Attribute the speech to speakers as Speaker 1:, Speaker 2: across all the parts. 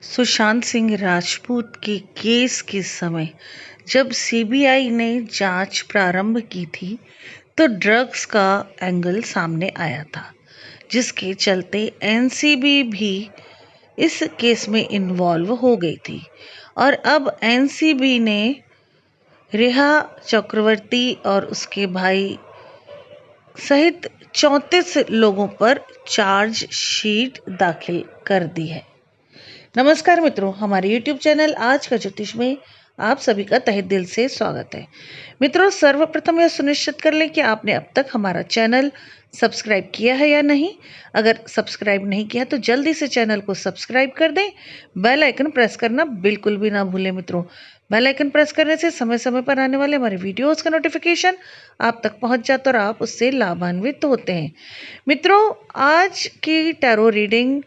Speaker 1: सुशांत सिंह राजपूत के केस के समय जब सीबीआई ने जांच प्रारंभ की थी तो ड्रग्स का एंगल सामने आया था, जिसके चलते एनसीबी भी इस केस में इन्वॉल्व हो गई थी। और अब एनसीबी ने रेहा चक्रवर्ती और उसके भाई सहित 34 लोगों पर चार्जशीट दाखिल कर दी है। नमस्कार मित्रों, हमारे YouTube चैनल आज का ज्योतिष में आप सभी का तहे दिल से स्वागत है। मित्रों, सर्वप्रथम यह सुनिश्चित कर लें कि आपने अब तक हमारा चैनल सब्सक्राइब किया है या नहीं। अगर सब्सक्राइब नहीं किया तो जल्दी से चैनल को सब्सक्राइब कर दें। बेल आइकन प्रेस करना बिल्कुल भी ना भूलें। मित्रों, बेल आइकन प्रेस करने से समय समय पर आने वाले हमारे वीडियोस का नोटिफिकेशन आप तक पहुंच जाता और आप उससे लाभान्वित होते हैं। मित्रों, आज की टैरो रीडिंग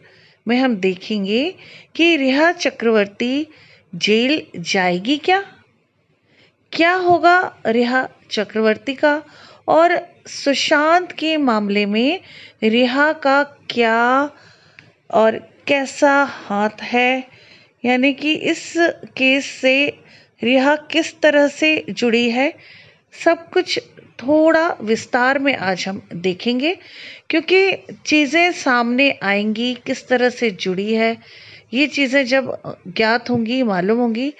Speaker 1: में हम देखेंगे कि रेहा चक्रवर्ती जेल जाएगी क्या होगा रेहा चक्रवर्ती का, और सुशांत के मामले में रेहा का क्या और कैसा हाथ है, यानी कि इस केस से रेहा किस तरह से जुड़ी है। सब कुछ थोड़ा विस्तार में आज हम देखेंगे, क्योंकि चीज़ें सामने आएंगी किस तरह से जुड़ी है। ये चीज़ें जब ज्ञात होंगी, मालूम होंगी,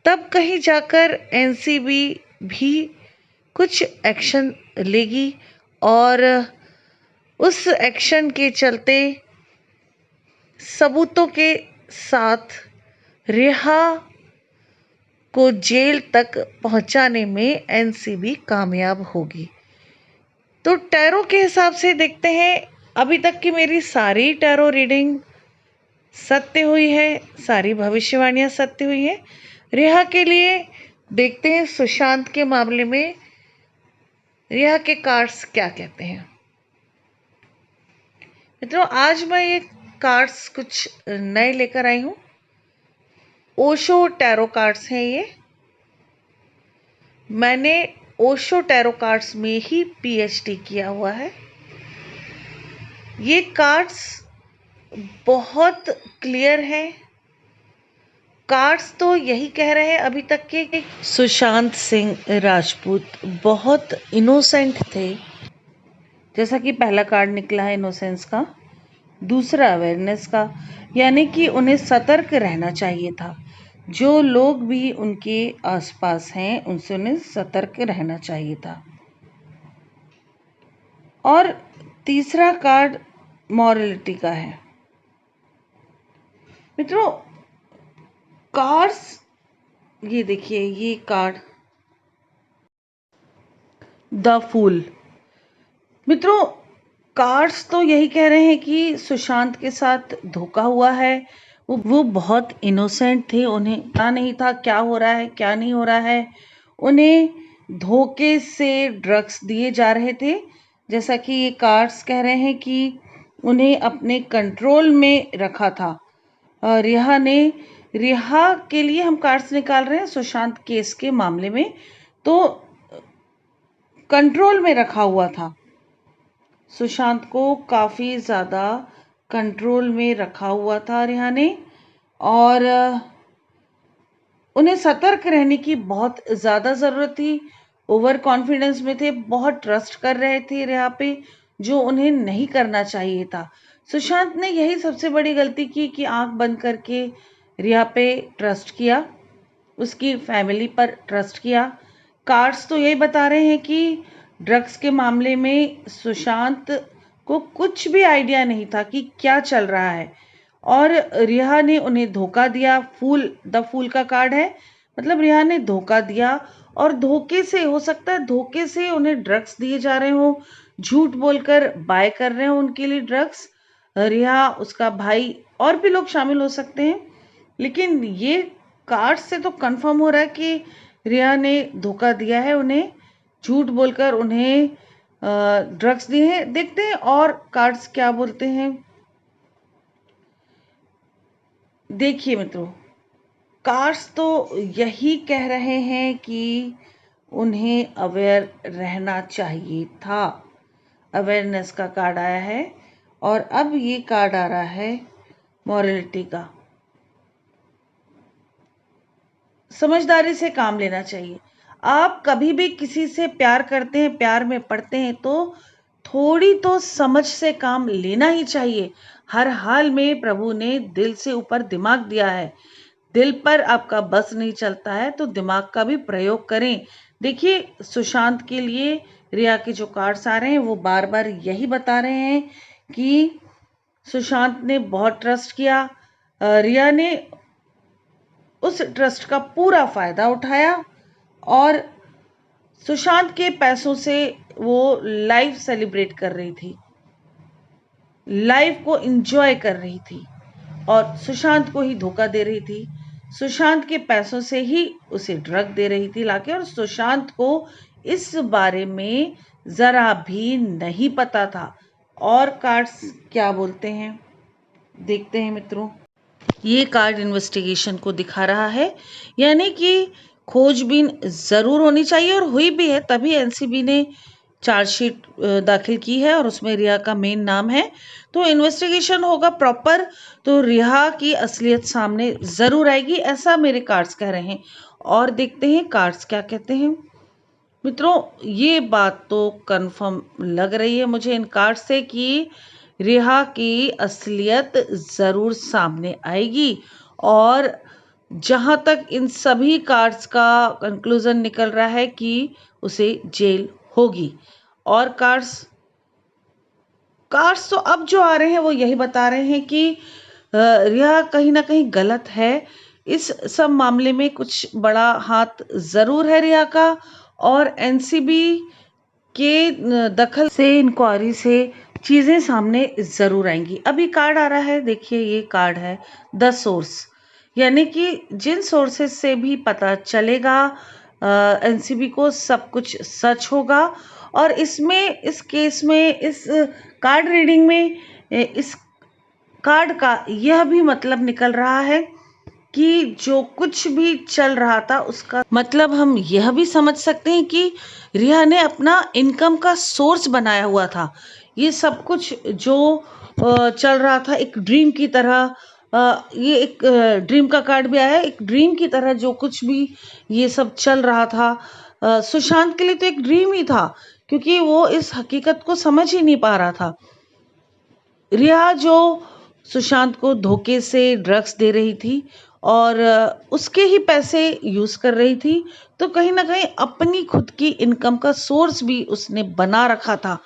Speaker 1: तब कहीं जाकर एनसीबी भी कुछ एक्शन लेगी और उस एक्शन के चलते सबूतों के साथ रेहा को जेल तक पहुंचाने में एनसीबी कामयाब होगी। तो टैरो के हिसाब से देखते हैं, अभी तक की मेरी सारी टैरो रीडिंग सत्य हुई है, सारी भविष्यवाणियां सत्य हुई है। रेहा के लिए देखते हैं सुशांत के मामले में रेहा के कार्ड्स क्या कहते हैं। मित्रों, आज मैं ये कार्ड्स कुछ नए लेकर आई हूं। ओशो टैरो कार्ड्स हैं ये। मैंने ओशो टैरो कार्ड्स में ही पीएचडी किया हुआ है। ये कार्ड्स बहुत क्लियर हैं। कार्ड्स तो यही कह रहे हैं अभी तक के कि सुशांत सिंह राजपूत बहुत इनोसेंट थे। जैसा कि पहला कार्ड निकला है इनोसेंस का, दूसरा अवेयरनेस का, यानी कि उन्हें सतर्क रहना चाहिए था। जो लोग भी उनके आसपास हैं उनसे उन्हें सतर्क रहना चाहिए था। और तीसरा कार्ड मॉरलिटी का है। मित्रों, कार्ड्स ये देखिए, ये कार्ड द फूल। मित्रों, कार्ड्स तो यही कह रहे हैं कि सुशांत के साथ धोखा हुआ है। वो बहुत इनोसेंट थे, उन्हें पता नहीं था क्या हो रहा है क्या नहीं हो रहा है। उन्हें धोखे से ड्रग्स दिए जा रहे थे। जैसा कि ये कार्ड्स कह रहे हैं कि उन्हें अपने कंट्रोल में रखा था। रिहा के लिए हम कार्ड्स निकाल रहे हैं सुशांत केस के मामले में। तो कंट्रोल में रखा हुआ था, सुशांत को काफ़ी ज़्यादा कंट्रोल में रखा हुआ था रिहा ने, और उन्हें सतर्क रहने की बहुत ज़्यादा ज़रूरत थी। ओवर कॉन्फिडेंस में थे, बहुत ट्रस्ट कर रहे थे रिहा पे, जो उन्हें नहीं करना चाहिए था। सुशांत ने यही सबसे बड़ी गलती की कि आंख बंद करके रिहा पे ट्रस्ट किया, उसकी फैमिली पर ट्रस्ट किया। कार्ड्स तो यही बता रहे हैं कि ड्रग्स के मामले में सुशांत को कुछ भी आइडिया नहीं था कि क्या चल रहा है, और रिहा ने उन्हें धोखा दिया। द फूल का कार्ड है, मतलब रिहा ने धोखा दिया, और धोखे से, हो सकता है धोखे से उन्हें ड्रग्स दिए जा रहे हो, झूठ बोलकर बाय कर रहे हो उनके लिए ड्रग्स। रिहा, उसका भाई, और भी लोग शामिल हो सकते हैं, लेकिन ये कार्ड से तो कंफर्म हो रहा है कि रिया ने धोखा दिया है, उन्हें झूठ बोलकर उन्हें ड्रग्स दिए हैं। देखते हैं और कार्ड्स क्या बोलते हैं। देखिए मित्रों, कार्ड्स तो यही कह रहे हैं कि उन्हें अवेयर रहना चाहिए था। अवेयरनेस का कार्ड आया है, और अब ये कार्ड आ रहा है मॉरलिटी का। समझदारी से काम लेना चाहिए। आप कभी भी किसी से प्यार करते हैं, प्यार में पड़ते हैं, तो थोड़ी तो समझ से काम लेना ही चाहिए। हर हाल में प्रभु ने दिल से ऊपर दिमाग दिया है। दिल पर आपका बस नहीं चलता है तो दिमाग का भी प्रयोग करें। देखिए, सुशांत के लिए रिया के जो कार्ड्स आ रहे हैं वो बार बार यही बता रहे हैं कि सुशांत ने बहुत ट्रस्ट किया, रिया ने उस ट्रस्ट का पूरा फायदा उठाया और सुशांत के पैसों से वो लाइफ सेलिब्रेट कर रही थी, लाइफ को एंजॉय कर रही थी और सुशांत को ही धोखा दे रही थी। सुशांत के पैसों से ही उसे ड्रग दे रही थी लाके, और सुशांत को इस बारे में जरा भी नहीं पता था। और कार्ड्स क्या बोलते हैं देखते हैं मित्रों। ये कार्ड इन्वेस्टिगेशन को दिखा रहा है, यानी कि खोजबीन जरूर होनी चाहिए और हुई भी है, तभी एनसीबी ने चार्जशीट दाखिल की है और उसमें रिया का मेन नाम है। तो इन्वेस्टिगेशन होगा प्रॉपर तो रिया की असलियत सामने जरूर आएगी, ऐसा मेरे कार्ड्स कह रहे हैं। और देखते हैं कार्ड्स क्या कहते हैं मित्रों। ये बात तो कंफर्म लग रही है मुझे इन कार्ड से कि रिया की असलियत जरूर सामने आएगी। और जहां तक इन सभी कार्ड्स का कंक्लूजन निकल रहा है कि उसे जेल होगी। और कार्ड्स तो अब जो आ रहे हैं वो यही बता रहे हैं कि रिया कहीं ना कहीं गलत है। इस सब मामले में कुछ बड़ा हाथ जरूर है रिया का, और एनसीबी के दखल से, इंक्वायरी से चीजें सामने जरूर आएंगी। अभी कार्ड आ रहा है, देखिए ये कार्ड है द सोर्स, यानी कि जिन सोर्सेस से भी पता चलेगा एनसीबी को सब कुछ सच होगा। और इसमें, इस केस में, इस कार्ड रीडिंग में इस कार्ड का यह भी मतलब निकल रहा है कि जो कुछ भी चल रहा था उसका मतलब हम यह भी समझ सकते हैं कि रिया ने अपना इनकम का सोर्स बनाया हुआ था। ये सब कुछ जो चल रहा था एक ड्रीम की तरह, ये एक ड्रीम का कार्ड भी आया है, एक ड्रीम की तरह जो कुछ भी ये सब चल रहा था सुशांत के लिए तो एक ड्रीम ही था, क्योंकि वो इस हकीकत को समझ ही नहीं पा रहा था। रिया जो सुशांत को धोखे से ड्रग्स दे रही थी और उसके ही पैसे यूज कर रही थी, तो कहीं ना कहीं अपनी खुद की इनकम का सोर्स भी उसने बना रखा था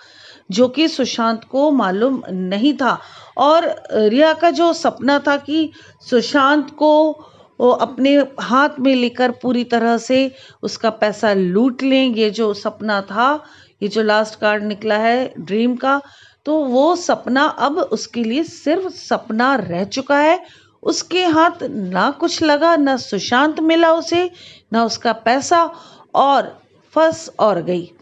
Speaker 1: जो कि सुशांत को मालूम नहीं था। और रिया का जो सपना था कि सुशांत को वो अपने हाथ में लेकर पूरी तरह से उसका पैसा लूट लें, ये जो सपना था, ये जो लास्ट कार्ड निकला है ड्रीम का, तो वो सपना अब उसके लिए सिर्फ सपना रह चुका है। उसके हाथ ना कुछ लगा, ना सुशांत मिला उसे, ना उसका पैसा, और फंस और गई।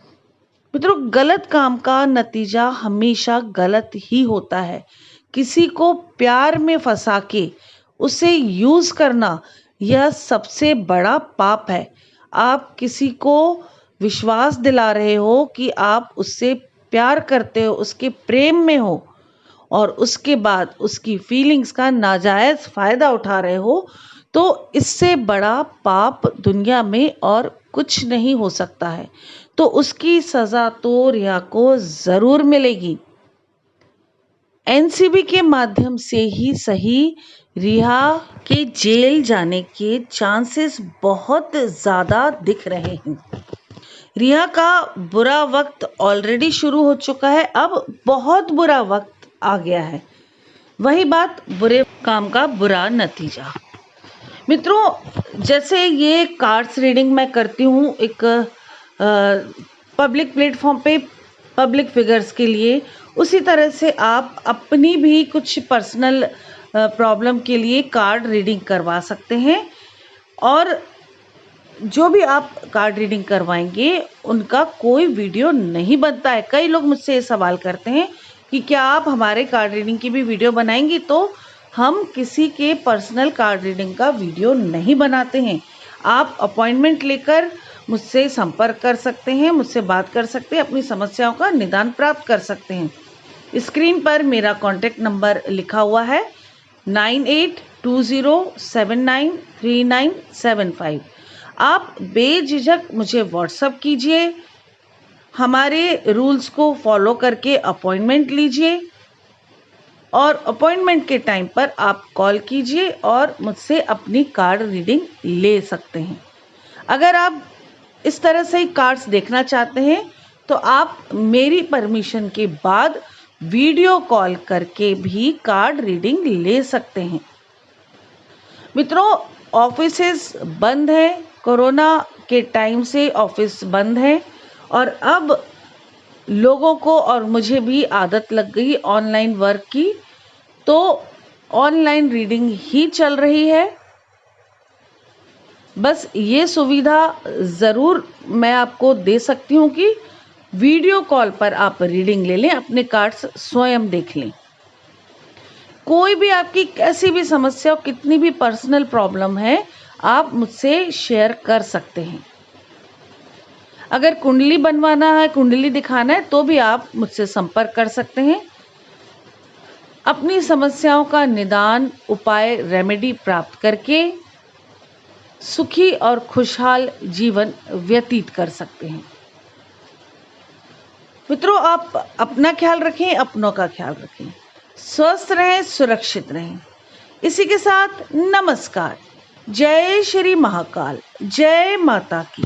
Speaker 1: मित्रों, गलत काम का नतीजा हमेशा गलत ही होता है। किसी को प्यार में फंसा के उसे यूज करना, यह सबसे बड़ा पाप है। आप किसी को विश्वास दिला रहे हो कि आप उससे प्यार करते हो, उसके प्रेम में हो, और उसके बाद उसकी फीलिंग्स का नाजायज फायदा उठा रहे हो, तो इससे बड़ा पाप दुनिया में और कुछ नहीं हो सकता है। तो उसकी सजा तो रिया को जरूर मिलेगी। एनसीबी के माध्यम से ही सही, रिया के जेल जाने के चांसेस बहुत ज्यादा दिख रहे हैं। रिया का बुरा वक्त ऑलरेडी शुरू हो चुका है, अब बहुत बुरा वक्त आ गया है। वही बात, बुरे काम का बुरा नतीजा। मित्रों, जैसे ये कार्ड्स रीडिंग मैं करती हूँ एक पब्लिक प्लेटफॉर्म पे पब्लिक फिगर्स के लिए, उसी तरह से आप अपनी भी कुछ पर्सनल प्रॉब्लम के लिए कार्ड रीडिंग करवा सकते हैं। और जो भी आप कार्ड रीडिंग करवाएंगे उनका कोई वीडियो नहीं बनता है। कई लोग मुझसे ये सवाल करते हैं कि क्या आप हमारे कार्ड रीडिंग की भी वीडियो बनाएंगी, तो हम किसी के पर्सनल कार्ड रीडिंग का वीडियो नहीं बनाते हैं। आप अपॉइंटमेंट लेकर मुझसे संपर्क कर सकते हैं, मुझसे बात कर सकते हैं, अपनी समस्याओं का निदान प्राप्त कर सकते हैं। स्क्रीन पर मेरा कॉन्टैक्ट नंबर लिखा हुआ है 9820793975। आप बेझिझक मुझे व्हाट्सएप कीजिए, हमारे रूल्स को फॉलो करके अपॉइंटमेंट लीजिए और अपॉइंटमेंट के टाइम पर आप कॉल कीजिए और मुझसे अपनी कार्ड रीडिंग ले सकते हैं। अगर आप इस तरह से कार्ड्स देखना चाहते हैं तो आप मेरी परमिशन के बाद वीडियो कॉल करके भी कार्ड रीडिंग ले सकते हैं। मित्रों, ऑफिसेस बंद है, कोरोना के टाइम से ऑफिस बंद है और अब लोगों को और मुझे भी आदत लग गई ऑनलाइन वर्क की, तो ऑनलाइन रीडिंग ही चल रही है। बस ये सुविधा ज़रूर मैं आपको दे सकती हूँ कि वीडियो कॉल पर आप रीडिंग ले लें, अपने कार्ड्स स्वयं देख लें। कोई भी आपकी कैसी भी समस्या हो, कितनी भी पर्सनल प्रॉब्लम है, आप मुझसे शेयर कर सकते हैं। अगर कुंडली बनवाना है, कुंडली दिखाना है, तो भी आप मुझसे संपर्क कर सकते हैं। अपनी समस्याओं का निदान, उपाय, रेमेडी प्राप्त करके सुखी और खुशहाल जीवन व्यतीत कर सकते हैं। मित्रों, आप अपना ख्याल रखें, अपनों का ख्याल रखें, स्वस्थ रहें, सुरक्षित रहें। इसी के साथ नमस्कार। जय श्री महाकाल, जय माता की।